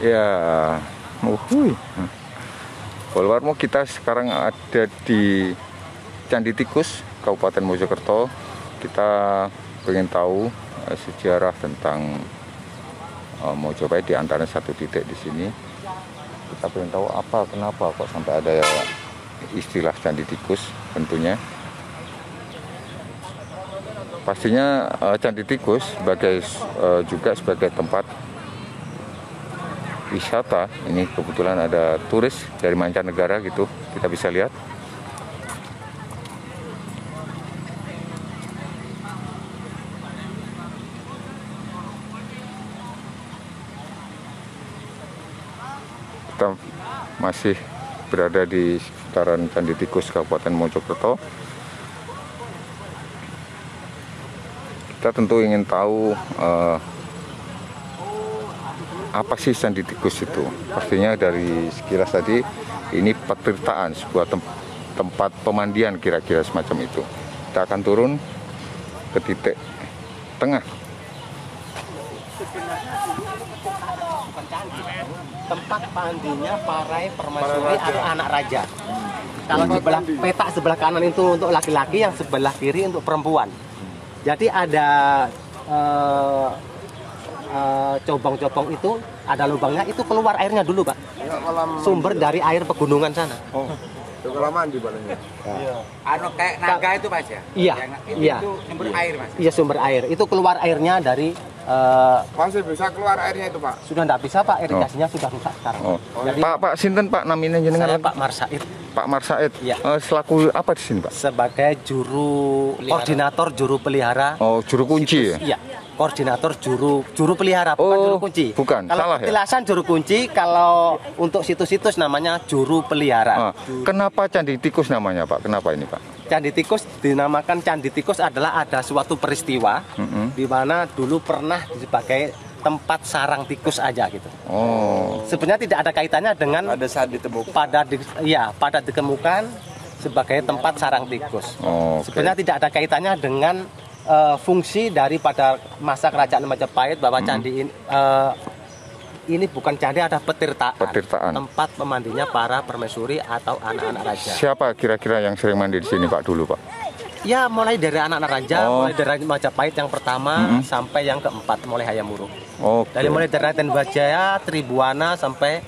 Ya, followermu, kita sekarang ada di Candi Tikus, Kabupaten Mojokerto. Kita pengen tahu sejarah tentang Mojopahit, di antara satu titik di sini. Kita pengen tahu kenapa kok sampai ada istilah Candi Tikus tentunya. Pastinya Candi Tikus juga sebagai tempat wisata. Ini kebetulan ada turis dari mancanegara gitu, kita bisa lihat. Kita masih berada di seputaran Candi Tikus Kabupaten Mojokerto. Kita tentu ingin tahu apa sih Candi Tikus itu. Pastinya dari sekilas tadi, ini petirtaan, sebuah tempat pemandian kira-kira semacam itu. Kita akan turun ke titik tengah. Tempat mandinya Parai Permaisuri atau anak raja. Kalau sebelah petak sebelah kanan itu untuk laki-laki, yang sebelah kiri untuk perempuan. Jadi ada cobong-cobong itu, ada lubangnya, itu keluar airnya dulu, Pak. Sumber dari air pegunungan sana. Oh, itu kelamaan di balanya. Anu kayak naga itu, Mas ya? Iya, iya. Itu sumber air, Mas. Iya, sumber air. Itu keluar airnya dari Masih bisa keluar airnya itu, Pak? sudah tidak bisa, Pak. Irigasinya sudah rusak sekarang. Jadi, Pak Sinten, Pak, namanya jenengan? Saya Pak Marsaid. Pak Marsaid. Iya. Selaku apa di sini, Pak? Sebagai koordinator juru pelihara. Oh, juru kunci ya? Iya, koordinator juru pelihara, bukan juru kunci. Bukan, kalau salah ya? petilasan juru kunci, kalau untuk situs-situs namanya juru pelihara. Kenapa Candi Tikus namanya, Pak? Kenapa ini, Pak? Candi Tikus dinamakan Candi Tikus adalah ada suatu peristiwa di mana dulu pernah sebagai tempat sarang tikus aja gitu. Oh. Sebenarnya tidak ada kaitannya dengan Pada saat ditemukan. pada ditemukan sebagai tempat sarang tikus. Oh, okay. Sebenarnya tidak ada kaitannya dengan fungsi daripada masa kerajaan Majapahit, bahwa candi ini bukan candi, ada petirtaan. Tempat pemandinya para permaisuri atau anak-anak raja. Siapa kira-kira yang sering mandi di sini, Pak, dulu, Pak? Ya, mulai dari anak-anak raja, mulai dari Majapahit yang pertama sampai yang keempat, mulai Hayam Wuruk. Okay. Mulai dari Raden Wijaya, Tribuana sampai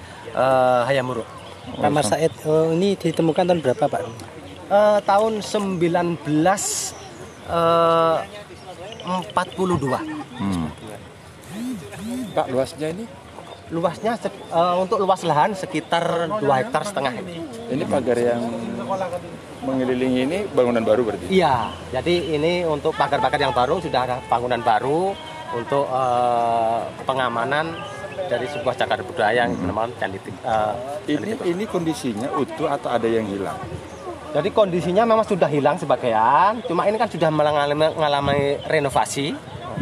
Hayam Wuruk. Pak Marsaid, ini ditemukan tahun berapa, Pak? Tahun 1942. Pak, luasnya ini? Luasnya untuk luas lahan sekitar 2,5 hektar. Ini pagar yang mengelilingi ini bangunan baru berarti? Iya, jadi ini untuk pagar-pagar yang baru, sudah ada bangunan baru untuk pengamanan dari sebuah cagar budaya yang bernama Candi Tikus. Ini kondisinya utuh atau ada yang hilang? Jadi kondisinya memang sudah hilang sebagian, cuma ini kan sudah mengalami renovasi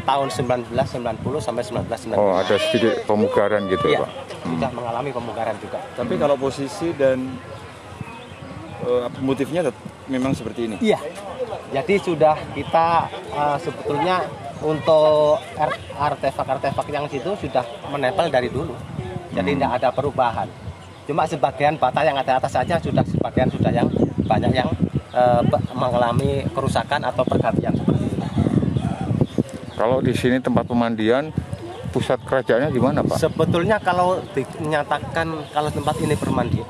tahun 1990 sampai 1990. Oh, ada sedikit pemugaran gitu, Iya, Pak? sudah mengalami pemugaran juga. Tapi kalau posisi dan motifnya memang seperti ini? Iya, jadi sudah kita sebetulnya untuk artefak-artefak yang situ sudah menempel dari dulu. Jadi tidak ada perubahan. Cuma sebagian bata yang ada atas saja, sebagian sudah yang banyak yang mengalami kerusakan atau pergantian seperti ini. Kalau di sini tempat pemandian, pusat kerajaannya di mana, Pak? Sebetulnya kalau dinyatakan kalau tempat ini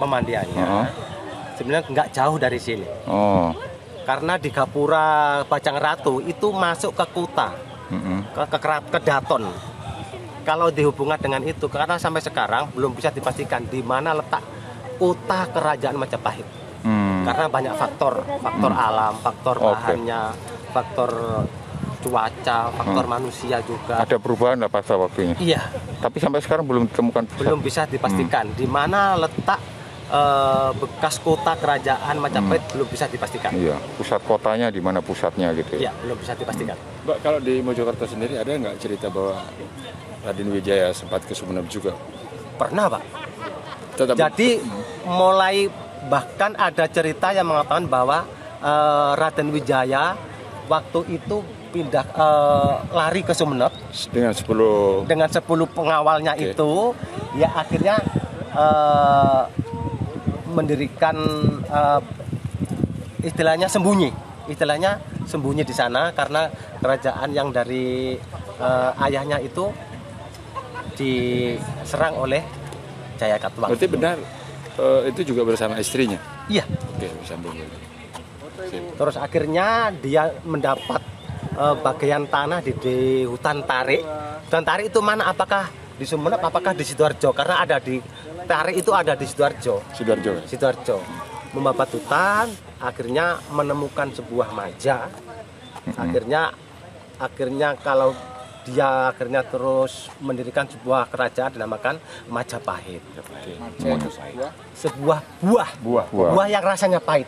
pemandiannya, sebenarnya nggak jauh dari sini. Oh. Karena di Gapura Bajang Ratu itu masuk ke Kuta, ke Daton. Kalau dihubungkan dengan itu, karena sampai sekarang belum bisa dipastikan di mana letak kota kerajaan Majapahit. Karena banyak faktor alam, faktor bahannya, faktor cuaca, faktor manusia juga. Ada perubahan lah pada waktunya? Iya. Tapi sampai sekarang belum ditemukan pusat. Belum bisa dipastikan di mana letak bekas kota kerajaan Majapahit, belum bisa dipastikan. Iya, pusat kotanya di mana pusatnya gitu ya? Iya, belum bisa dipastikan. Mbak, kalau di Mojokerto sendiri ada nggak cerita bahwa Raden Wijaya sempat ke Sumeneb juga? Pernah, Pak. Jadi mulai bahkan ada cerita yang mengatakan bahwa Raden Wijaya waktu itu pindah lari ke Sumeneb dengan 10 pengawalnya itu dia akhirnya mendirikan istilahnya sembunyi di sana karena kerajaan yang dari ayahnya itu diserang oleh Jayakatwang. Berarti benar itu juga bersama istrinya? Iya. Oke, bersambung. Terus akhirnya dia mendapat bagian tanah di hutan tarik. Hutan tarik itu mana? Apakah di Sumeneb? Apakah di Sidoarjo? Karena ada di tarik itu ada di Sidoarjo. Sidoarjo. Membabat hutan, akhirnya menemukan sebuah maja. Akhirnya kalau dia akhirnya terus mendirikan sebuah kerajaan dinamakan Majapahit. Sebuah buah yang rasanya pahit.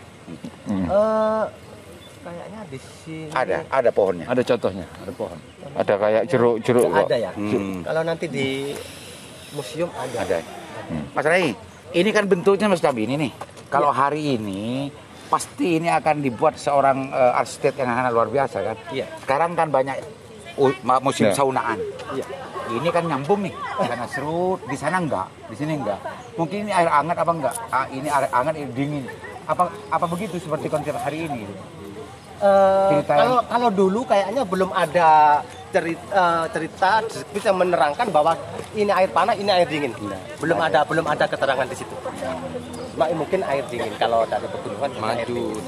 Kayaknya di sini Ada pohonnya. Ada contohnya, ada pohon. Ada kayak jeruk-jeruk kok. ada ya. Kalau nanti di museum ada. Mas Rai, ini kan bentuknya Mas Cabi ini nih. Kalau hari ini pasti ini akan dibuat seorang arsitek yang sangat luar biasa kan. Iya. Sekarang kan banyak musim Ya. saunaan. Iya. Ini kan nyambung nih, karena serut di sana enggak, di sini enggak. Mungkin ini air hangat apa enggak? Ini air hangat, air dingin. Apa begitu seperti konsep hari ini? Kalau dulu kayaknya belum ada cerita bisa menerangkan bahwa ini air panas, ini air dingin. Belum ada keterangan di situ. Mungkin air dingin kalau dari pegunungan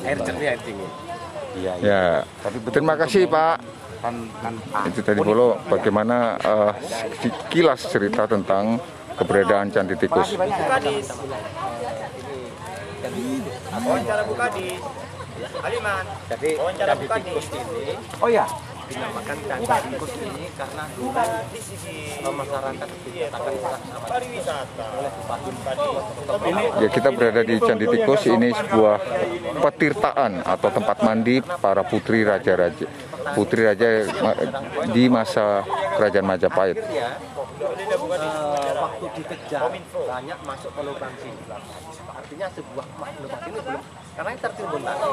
air jernih, air dingin. Iya. Ya, terima kasih Pak. Itu tadi Bolo, bagaimana kilas cerita tentang keberadaan Candi Tikus. Wawancara Bukadi, Aliman. Jadi Candi Tikus ini, Oh ya, dinamakan Candi Tikus ini karena dulu masyarakat dikatakan pariwisata oleh Bupati. Ya, kita berada di Candi Tikus, ini sebuah petirtaan atau tempat mandi para putri raja di masa Kerajaan Majapahit. Waktu dikejar banyak masuk ke lubang sini. Artinya sebuah lubang ini belum karena ini tertimbun tadi.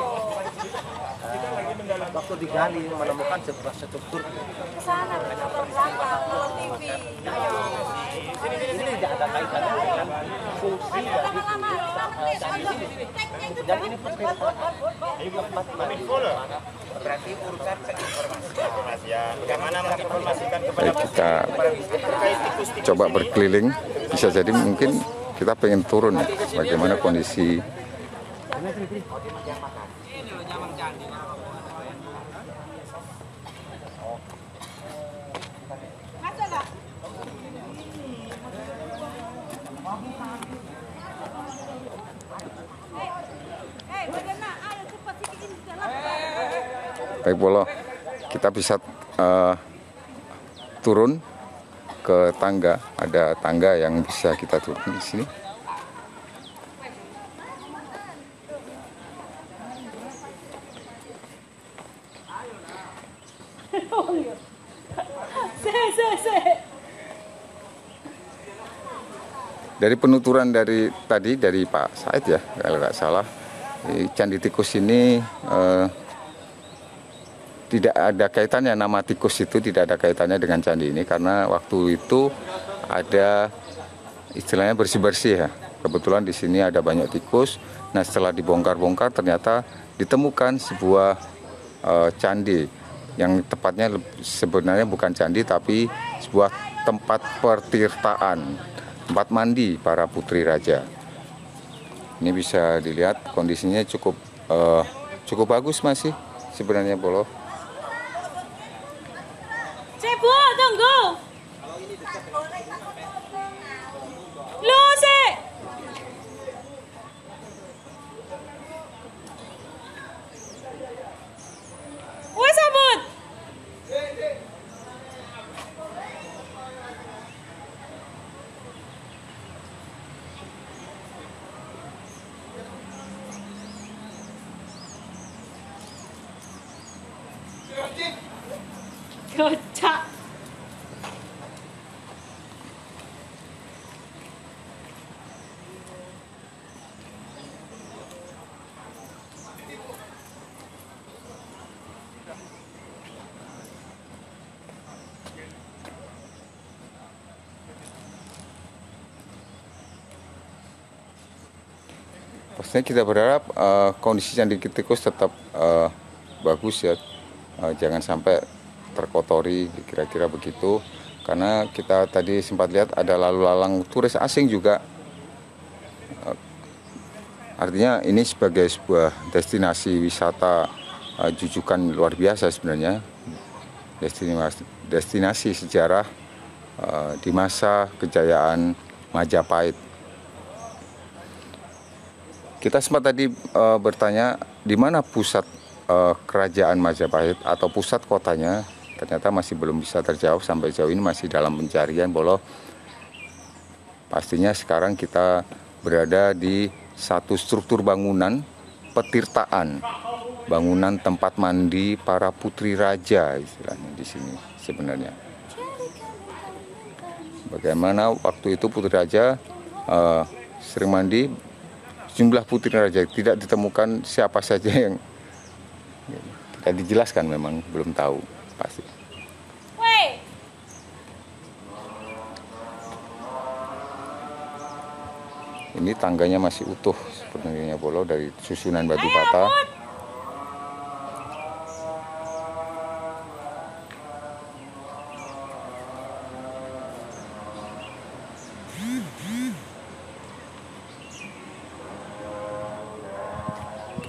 Waktu digali menemukan sebuah struktur. Ini tidak ada kaitannya dengan fungsi dari candi ini. Dan ini tempat mandi. berarti urusan informasi ya. Bagaimana menginformasikan Baik, kita coba berkeliling, bisa jadi mungkin kita pengen turun ya, bagaimana kondisi. Baik Bolo, kita bisa turun ke tangga. Ada tangga yang bisa kita turun di sini. Dari penuturan dari tadi dari Pak Said ya, kalau nggak salah, Candi Tikus ini tidak ada kaitannya, nama tikus itu tidak ada kaitannya dengan candi ini karena waktu itu ada istilahnya bersih-bersih ya. Kebetulan di sini ada banyak tikus. Nah, setelah dibongkar-bongkar ternyata ditemukan sebuah candi yang tepatnya sebenarnya bukan candi tapi sebuah tempat pertirtaan, tempat mandi para putri raja. Ini bisa dilihat kondisinya cukup bagus masih sebenarnya Bolo. Cepu, tunggu. Lucy. Wes sabut. Kocak. Pastinya kita berharap kondisi Candi Tikus tetap bagus ya, jangan sampai terkotori, kira-kira begitu. Karena kita tadi sempat lihat ada lalu lalang turis asing juga. Artinya ini sebagai sebuah destinasi wisata jujukan luar biasa sebenarnya, destinasi sejarah di masa kejayaan Majapahit. Kita sempat tadi bertanya di mana pusat kerajaan Majapahit atau pusat kotanya, ternyata masih belum bisa terjawab sampai jauh ini, masih dalam pencarian. Bolo pastinya sekarang kita berada di satu struktur bangunan petirtaan, bangunan tempat mandi para putri raja istilahnya di sini sebenarnya. Bagaimana waktu itu putri raja sering mandi, jumlah putri raja tidak ditemukan siapa saja yang tidak dijelaskan, memang belum tahu pasti. Ini tangganya masih utuh sebenarnya Bolo, dari susunan batu bata.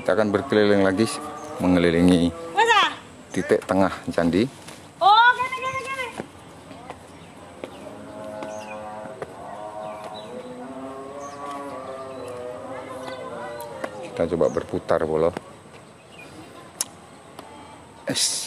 Kita akan berkeliling lagi mengelilingi titik tengah candi. Oh, gini. Kita coba berputar Bolo. Es.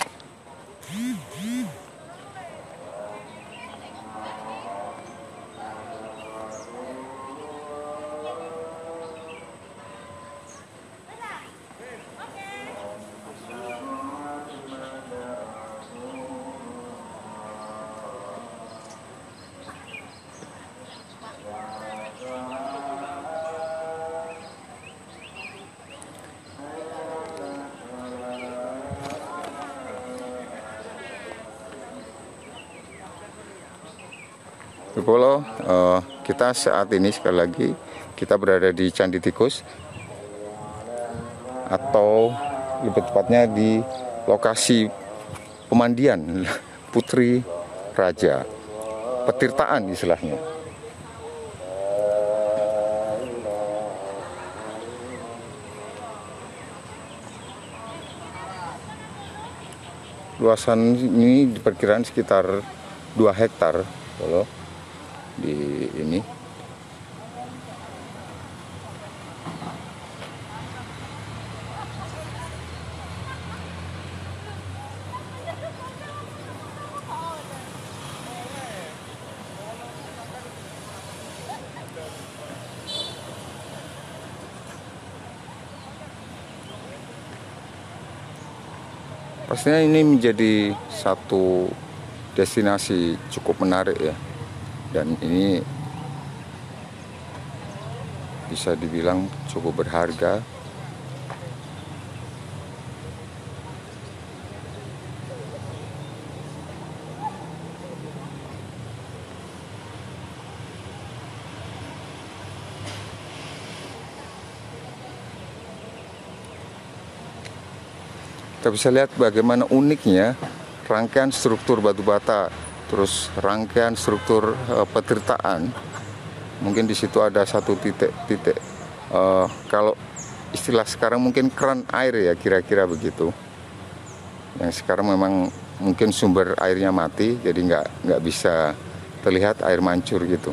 Bolo, kita saat ini sekali lagi kita berada di Candi Tikus, atau lebih tepatnya di lokasi pemandian putri raja, petirtaan istilahnya. Luasan ini diperkirakan sekitar 2 hektar Bolo. Di ini pastinya ini menjadi satu destinasi cukup menarik ya. Dan ini bisa dibilang cukup berharga. Kita bisa lihat bagaimana uniknya rangkaian struktur batu bata, terus rangkaian struktur petirtaan. Mungkin di situ ada satu titik kalau istilah sekarang mungkin keran air ya, kira-kira begitu. Yang sekarang memang mungkin sumber airnya mati, jadi nggak bisa terlihat air mancur gitu.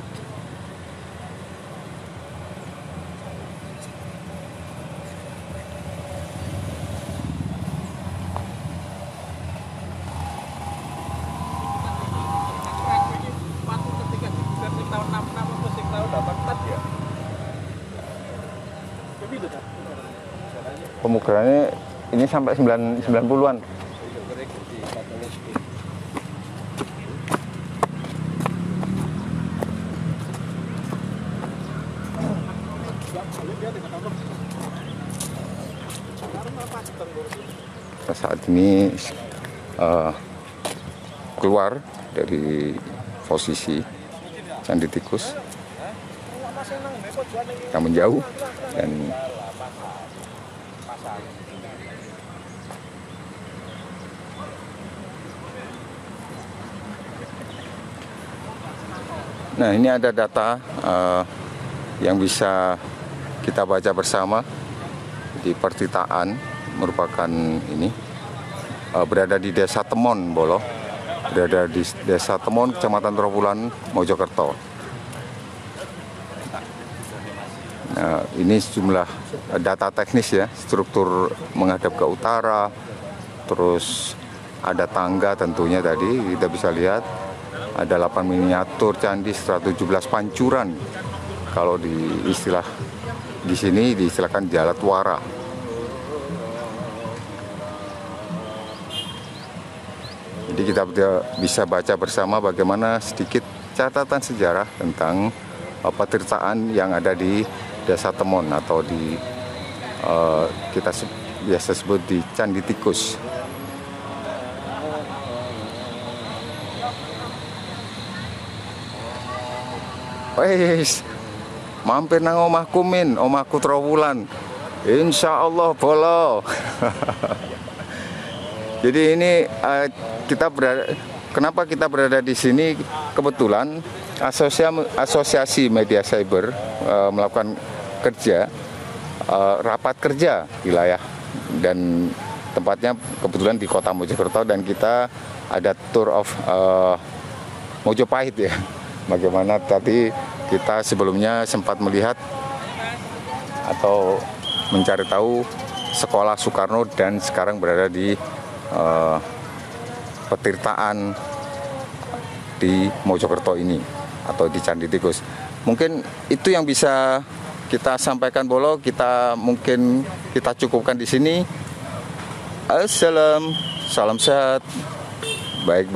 Pemugarannya ini sampai 90-an. Kita saat ini keluar dari posisi Candi Tikus. kita menjauh dan nah ini ada data yang bisa kita baca bersama di Pertitaan, merupakan ini berada di Desa Temon, Bolo, berada di Desa Temon, Kecamatan Trawulan, Mojokerto. Nah, ini sejumlah data teknis ya, struktur menghadap ke utara, terus ada tangga tentunya tadi kita bisa lihat. Ada 8 miniatur candi, 117 pancuran. Kalau di istilah di sini diistilahkan jalatwara. Jadi kita bisa baca bersama bagaimana sedikit catatan sejarah tentang petirtaan yang ada di Desa Temon atau di kita biasa sebut di Candi Tikus. Wes, mampir nang omahku Min, omahku Trawulan. Insya Allah bolo. Jadi ini kenapa kita berada di sini? Kebetulan asosiasi media cyber melakukan rapat kerja wilayah dan tempatnya kebetulan di Kota Mojokerto, dan kita ada tour of Mojopahit ya. Bagaimana tadi kita sebelumnya sempat melihat atau mencari tahu sekolah Soekarno dan sekarang berada di petirtaan di Mojokerto ini atau di Candi Tikus. Mungkin itu yang bisa kita sampaikan, Bolo. Mungkin kita cukupkan di sini. Salam sehat. Baik.